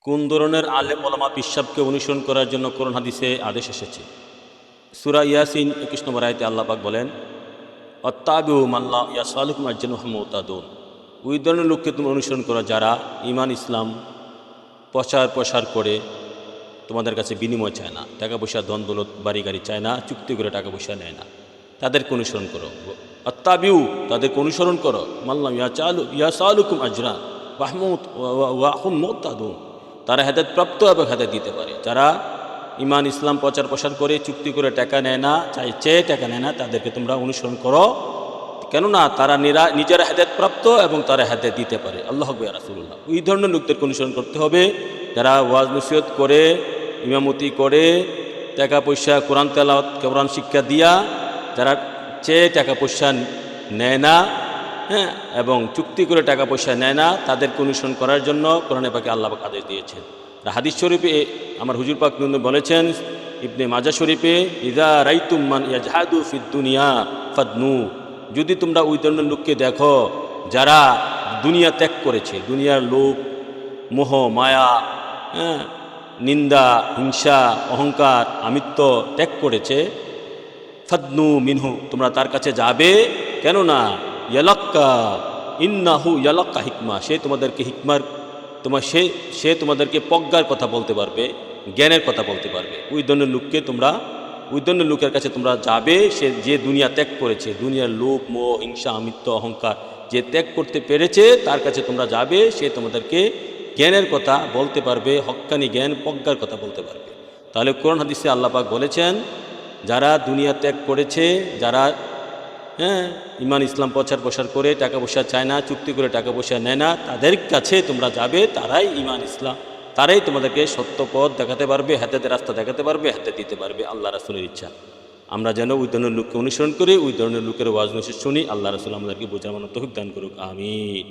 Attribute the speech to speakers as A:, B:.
A: কোন ধরনের আলেম ওলামা পিশাবকে অনুসরণ করার জন্য কোরআন হাদিসে আদেশ এসেছে? সূরা ইয়াসিন 21 নম্বর আয়াতে আল্লাহ পাক বলেন, অত্তাবিউ মাল্লা ইয়াসালুকুম আজজান মুহতাদুন। ওই ধরনের লোককে তুমি অনুসরণ করো যারা ঈমান ইসলাম প্রসার করে তোমাদের কাছে বিনিময় চায় না, টাকা পয়সা ধন দৌলত বাড়ি গাড়ি চায় না, চুক্তি করে টাকা পয়সা নেয় না, তাদেরকে অনুসরণ করো। অত্তাবিউ, তাদেরকে অনুসরণ করো। মাল্লাম ইয়াসালুকুম আজরা ওয়াহুম মুহতাদুন, তারা হেদায়েত প্রাপ্ত এবং হেদায়েত দিতে পারে। যারা ঈমান ইসলাম প্রসার করে চুক্তি করে টাকা নেয় না, চেয়ে টাকা নেয় না, তাদেরকে তোমরা অনুসরণ করো, কেননা তারা নিজেরা হেদায়েত প্রাপ্ত এবং তারা হেদায়েত দিতে পারে। আল্লাহু আকবার, রাসূলুল্লাহ। ওই ধরনের লোকদেরকে অনুসরণ করতে হবে যারা ওয়াজ নসিহত করে, ইমামতি করে, টাকা পয়সা কোরআন তেলাওয়াত কোরআন শিক্ষা দিয়া যারা চেয়ে টাকা পয়সা নেয় না, হ্যাঁ, এবং চুক্তি করে টাকা পয়সা নেয় না, তাদেরকে অনুসরণ করার জন্য কোরআনে পাকে আল্লাহ পাক আদেশ দিয়েছেন। হাদিস শরীফে আমার হুজুর পাক বলেছেন, ইবনে মাজাহ শরীফে, ইযা রাইতুম মান ইয়াজহাদু ফিদ দুনিয়া ফাদনু, যদি তোমরা ওই ধরনের লোককে দেখো যারা দুনিয়া ত্যাগ করেছে, দুনিয়ার লোভ মোহ মায়া, হ্যাঁ, নিন্দা হিংসা অহংকার আমিত্ব ত্যাগ করেছে, ফাদনু মিনহু, তোমরা তার কাছে যাবে, কেননা ইয়ালাক্কা ইন্নাহু ইয়ালাক্কা হিকমা, সে তোমাদেরকে হিকমার সে তোমাদেরকে প্রজ্ঞার কথা বলতে পারবে, জ্ঞানের কথা বলতে পারবে। ওই ধরনের লোকের কাছে তোমরা যাবে, সে যে দুনিয়া ত্যাগ করেছে, দুনিয়ার লোভ মোহ হিংসা আমিত্ব অহংকার যে ত্যাগ করতে পেরেছে, তার কাছে তোমরা যাবে, সে তোমাদেরকে জ্ঞানের কথা বলতে পারবে, হক্কানি জ্ঞান প্রজ্ঞার কথা বলতে পারবে। তাহলে কোরআন হাদিসে আল্লাহ পাক বলেছেন, যারা দুনিয়া ত্যাগ করেছে, যারা ঈমান ইসলাম প্রসার করে টাকা পয়সা চায় না, চুক্তি করে টাকা পয়সা নেয় না, তাদের কাছে তোমরা যাবে, তারাই ঈমান ইসলাম, তারাই তোমাদেরকে সত্য পথ দেখাতে পারবে, হেদায়েতের রাস্তা দেখাতে পারবে, হেদায়েত দিতে পারবে। আল্লাহ রাসূলের ইচ্ছা আমরা যেন ওই ধরনের লোককে অনুসরণ করি, ওই ধরনের লোকের ওয়াজ নসিহত শুনি। আল্লাহ রাসূল আমাদেরকে বোঝার মতো তৌফিক দান করুক, আমিন।